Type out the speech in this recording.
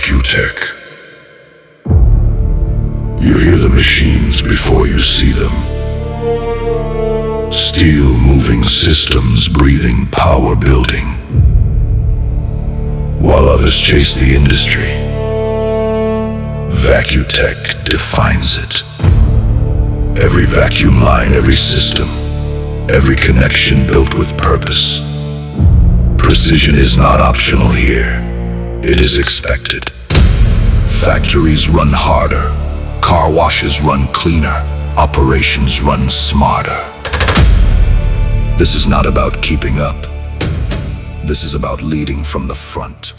Vacutech. You hear the machines before you see them. Steel moving systems breathing power building, while others chase the industry. Vacutech defines it. Every vacuum line, every system, every connection built with purpose. Precision is not optional here. It is expected. Factories run harder. Car washes run cleaner. Operations run smarter. This is not about keeping up. This is about leading from the front.